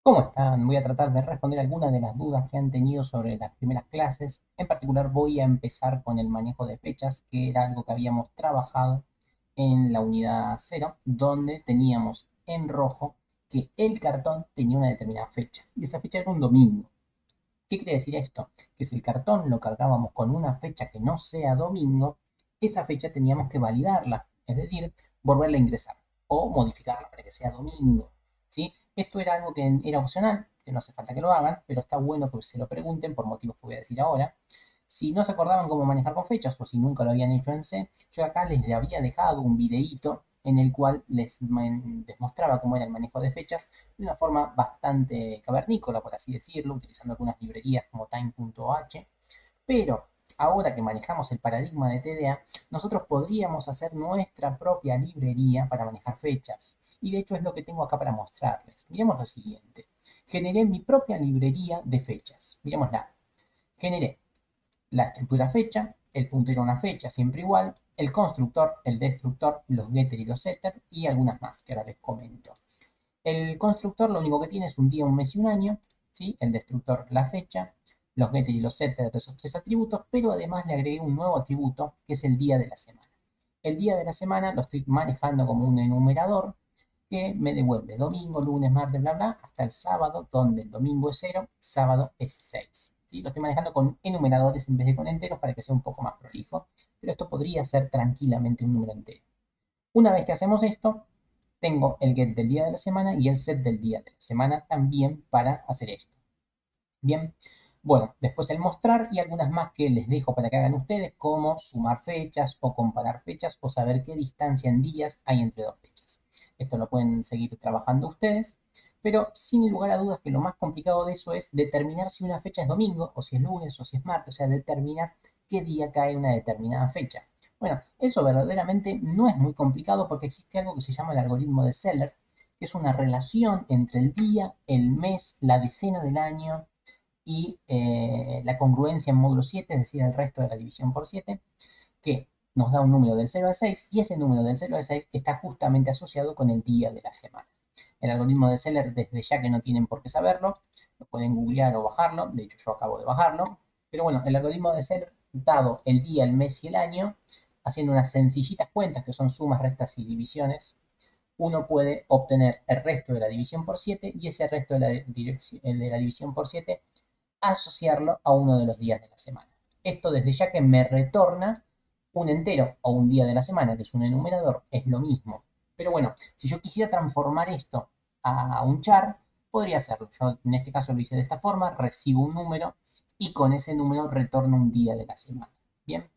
¿Cómo están? Voy a tratar de responder algunas de las dudas que han tenido sobre las primeras clases. En particular voy a empezar con el manejo de fechas, que era algo que habíamos trabajado en la unidad cero, donde teníamos en rojo que el cartón tenía una determinada fecha. Y esa fecha era un domingo. ¿Qué quiere decir esto? Que si el cartón lo cargábamos con una fecha que no sea domingo, esa fecha teníamos que validarla, es decir, volverla a ingresar o modificarla para que sea domingo. ¿Sí? Esto era algo que era opcional, que no hace falta que lo hagan, pero está bueno que se lo pregunten por motivos que voy a decir ahora. Si no se acordaban cómo manejar con fechas o si nunca lo habían hecho en C, yo acá les había dejado un videíto en el cual les mostraba cómo era el manejo de fechas de una forma bastante cavernícola, por así decirlo, utilizando algunas librerías como time.h. Pero ahora que manejamos el paradigma de TDA, nosotros podríamos hacer nuestra propia librería para manejar fechas. Y de hecho es lo que tengo acá para mostrarles. Miremos lo siguiente. Generé mi propia librería de fechas. Miremosla. Generé la estructura fecha, el puntero a una fecha siempre igual, el constructor, el destructor, los getter y los setter y algunas más que ahora les comento. El constructor lo único que tiene es un día, un mes y un año, ¿sí? El destructor la fecha, los getter y los setter de esos tres atributos, pero además le agregué un nuevo atributo que es el día de la semana. El día de la semana lo estoy manejando como un enumerador que me devuelve domingo, lunes, martes, bla, bla, hasta el sábado, donde el domingo es 0, sábado es 6. ¿Sí? Lo estoy manejando con enumeradores en vez de con enteros para que sea un poco más prolijo, pero esto podría ser tranquilamente un número entero. Una vez que hacemos esto, tengo el get del día de la semana y el set del día de la semana también para hacer esto. Bien, bueno, después el mostrar y algunas más que les dejo para que hagan ustedes, como sumar fechas o comparar fechas o saber qué distancia en días hay entre dos fechas. Esto lo pueden seguir trabajando ustedes, pero sin lugar a dudas que lo más complicado de eso es determinar si una fecha es domingo o si es lunes o si es martes, o sea, determinar qué día cae una determinada fecha. Bueno, eso verdaderamente no es muy complicado porque existe algo que se llama el algoritmo de Zeller, que es una relación entre el día, el mes, la decena del año y la congruencia en módulo 7, es decir, el resto de la división por 7, que nos da un número del 0 al 6 y ese número del 0 al 6 está justamente asociado con el día de la semana. El algoritmo de Zeller, desde ya que no tienen por qué saberlo, lo pueden googlear o bajarlo, de hecho yo acabo de bajarlo, pero bueno, el algoritmo de Zeller, dado el día, el mes y el año, haciendo unas sencillitas cuentas que son sumas, restas y divisiones, uno puede obtener el resto de la división por 7 y ese resto de la división por 7 asociarlo a uno de los días de la semana. Esto desde ya que me retorna un entero o un día de la semana, que es un enumerador, es lo mismo. Pero bueno, si yo quisiera transformar esto a un char, podría hacerlo. Yo en este caso lo hice de esta forma, recibo un número y con ese número retorno un día de la semana. Bien,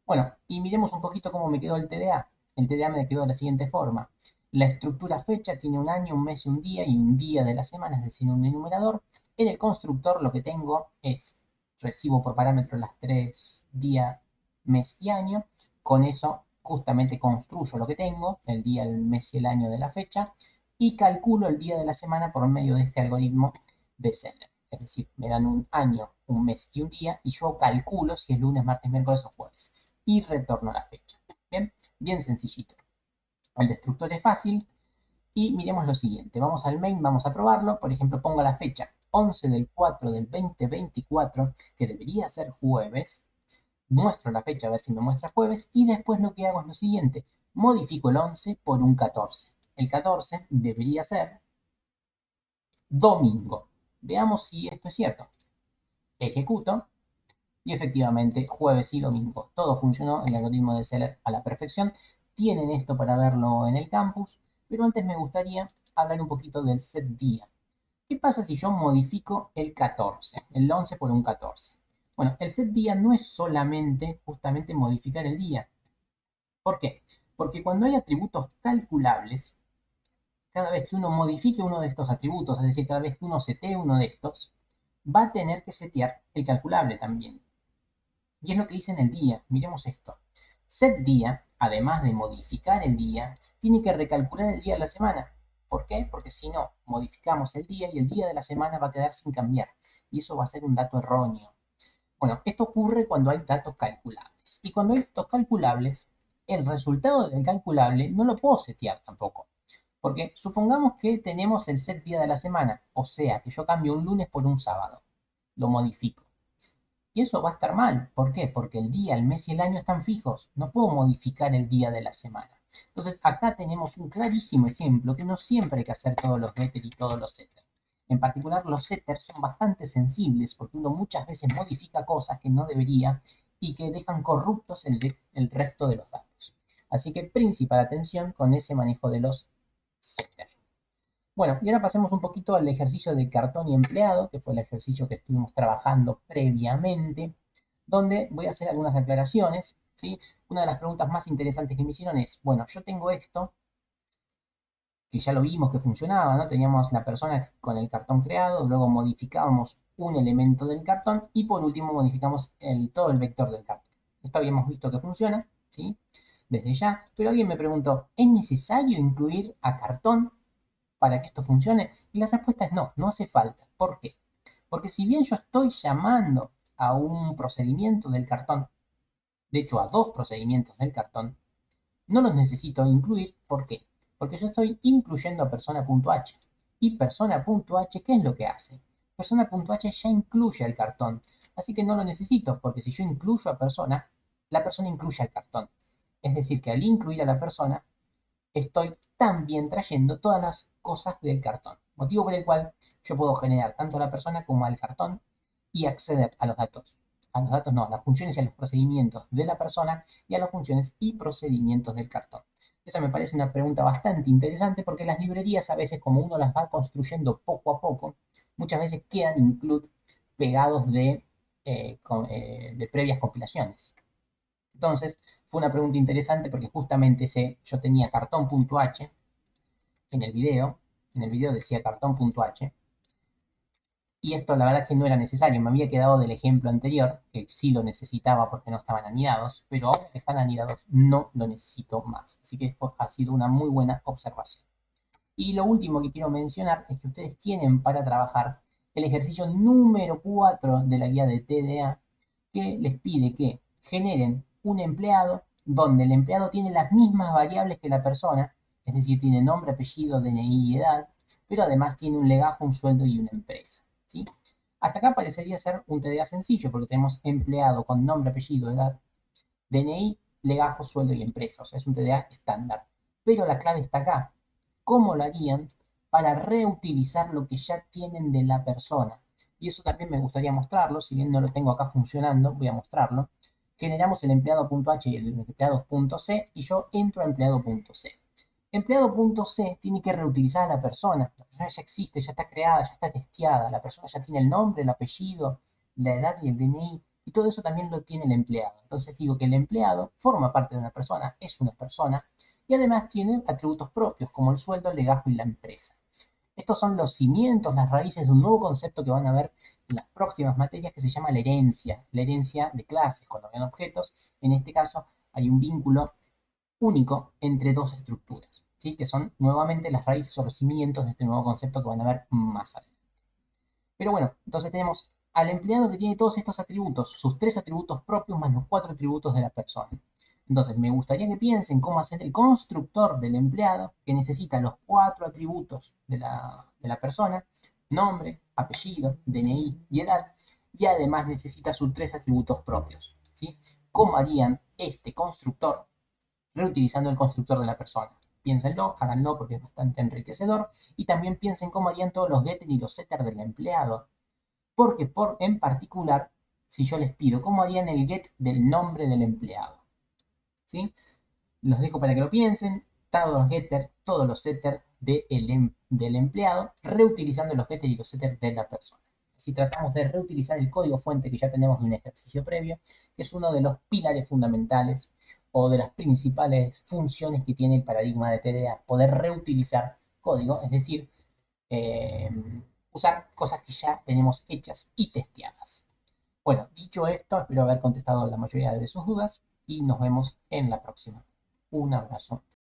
bueno, y miremos un poquito cómo me quedó el TDA. El TDA me quedó de la siguiente forma. La estructura fecha tiene un año, un mes y un día de la semana, es decir, un enumerador. En el constructor lo que tengo es, recibo por parámetro las tres día, mes y año. Con eso justamente construyo lo que tengo, el día, el mes y el año de la fecha, y calculo el día de la semana por medio de este algoritmo de Zeller. Es decir, me dan un año, un mes y un día, y yo calculo si es lunes, martes, miércoles o jueves y retorno la fecha. Bien, bien sencillito. El destructor es fácil y miremos lo siguiente. Vamos al main, vamos a probarlo. Por ejemplo, pongo la fecha 11 del 4 del 2024, que debería ser jueves. Muestro la fecha a ver si me muestra jueves y después lo que hago es lo siguiente. Modifico el 11 por un 14. El 14 debería ser domingo. Veamos si esto es cierto. Ejecuto y efectivamente, jueves y domingo, todo funcionó, el algoritmo de Zeller a la perfección. Tienen esto para verlo en el campus, pero antes me gustaría hablar un poquito del set día. ¿Qué pasa si yo modifico el 14, el 11 por un 14? Bueno, el set día no es solamente justamente modificar el día. ¿Por qué? Porque cuando hay atributos calculables, cada vez que uno modifique uno de estos atributos, es decir, cada vez que uno setee uno de estos, va a tener que setear el calculable también. Y es lo que dice en el día. Miremos esto. Set día, además de modificar el día, tiene que recalcular el día de la semana. ¿Por qué? Porque si no, modificamos el día y el día de la semana va a quedar sin cambiar. Y eso va a ser un dato erróneo. Bueno, esto ocurre cuando hay datos calculables. Y cuando hay datos calculables, el resultado del calculable no lo puedo setear tampoco. Porque supongamos que tenemos el set día de la semana, o sea, que yo cambio un lunes por un sábado, lo modifico. Y eso va a estar mal. ¿Por qué? Porque el día, el mes y el año están fijos. No puedo modificar el día de la semana. Entonces acá tenemos un clarísimo ejemplo que no siempre hay que hacer todos los getters y todos los setters. En particular los setters son bastante sensibles porque uno muchas veces modifica cosas que no debería y que dejan corruptos el resto de los datos. Así que principal atención con ese manejo de los setters. Bueno, y ahora pasemos un poquito al ejercicio de cartón y empleado, que fue el ejercicio que estuvimos trabajando previamente, donde voy a hacer algunas aclaraciones, ¿sí? Una de las preguntas más interesantes que me hicieron es, bueno, yo tengo esto, que ya lo vimos que funcionaba, ¿no? Teníamos la persona con el cartón creado, luego modificábamos un elemento del cartón y por último modificamos todo el vector del cartón. Esto habíamos visto que funciona, ¿sí? Desde ya, pero alguien me preguntó, ¿es necesario incluir a cartón para que esto funcione? Y la respuesta es no, no hace falta. ¿Por qué? Porque si bien yo estoy llamando a un procedimiento del cartón, de hecho a dos procedimientos del cartón, no los necesito incluir. ¿Por qué? Porque yo estoy incluyendo a persona.h. Y persona.h, ¿qué es lo que hace? Persona.h ya incluye el cartón. Así que no lo necesito, porque si yo incluyo a persona, la persona incluye al cartón. Es decir, que al incluir a la persona, estoy también trayendo todas las cosas del cartón. Motivo por el cual yo puedo generar tanto a la persona como al cartón y acceder a los datos. A los datos no, a las funciones y a los procedimientos de la persona y a las funciones y procedimientos del cartón. Esa me parece una pregunta bastante interesante porque las librerías a veces, como uno las va construyendo poco a poco, muchas veces quedan include pegados de previas compilaciones. Entonces, fue una pregunta interesante porque justamente yo tenía cartón.h en el video decía cartón.h, y esto la verdad es que no era necesario, me había quedado del ejemplo anterior, que sí lo necesitaba porque no estaban anidados, pero ahora que están anidados no lo necesito más, así que esto ha sido una muy buena observación. Y lo último que quiero mencionar es que ustedes tienen para trabajar el ejercicio número 4 de la guía de TDA, que les pide que generen un empleado donde el empleado tiene las mismas variables que la persona, es decir, tiene nombre, apellido, DNI y edad, pero además tiene un legajo, un sueldo y una empresa, ¿sí? Hasta acá parecería ser un TDA sencillo, porque tenemos empleado con nombre, apellido, edad, DNI, legajo, sueldo y empresa, o sea, es un TDA estándar. Pero la clave está acá. ¿Cómo lo harían para reutilizar lo que ya tienen de la persona? Y eso también me gustaría mostrarlo, si bien no lo tengo acá funcionando, voy a mostrarlo. Generamos el empleado.h y el empleado.c y yo entro a empleado.c. Empleado.c tiene que reutilizar a la persona ya existe, ya está creada, ya está testeada, la persona ya tiene el nombre, el apellido, la edad y el DNI, y todo eso también lo tiene el empleado. Entonces digo que el empleado forma parte de una persona, es una persona, y además tiene atributos propios como el sueldo, el legajo y la empresa. Estos son los cimientos, las raíces de un nuevo concepto que van a ver en las próximas materias que se llama la herencia de clases cuando vean objetos. En este caso hay un vínculo único entre dos estructuras, ¿sí? Que son nuevamente las raíces o los cimientos de este nuevo concepto que van a ver más adelante. Pero bueno, entonces tenemos al empleado que tiene todos estos atributos, sus 3 atributos propios más los 4 atributos de la persona. Entonces me gustaría que piensen cómo hacer el constructor del empleado que necesita los 4 atributos de la persona, nombre, apellido, DNI y edad, y además necesita sus 3 atributos propios, ¿sí? ¿Cómo harían este constructor reutilizando el constructor de la persona? Piénsenlo, háganlo porque es bastante enriquecedor. Y también piensen cómo harían todos los getters y los setters del empleado. Porque en particular, si yo les pido cómo harían el get del nombre del empleado, ¿sí? Los dejo para que lo piensen. Todos los getters, todos los setters del empleado, reutilizando los getters y los setters de la persona. Si tratamos de reutilizar el código fuente que ya tenemos de un ejercicio previo, que es uno de los pilares fundamentales o de las principales funciones que tiene el paradigma de TDA, poder reutilizar código, es decir, eh, usar cosas que ya tenemos hechas y testeadas. Bueno, dicho esto, espero haber contestado la mayoría de sus dudas y nos vemos en la próxima. Un abrazo.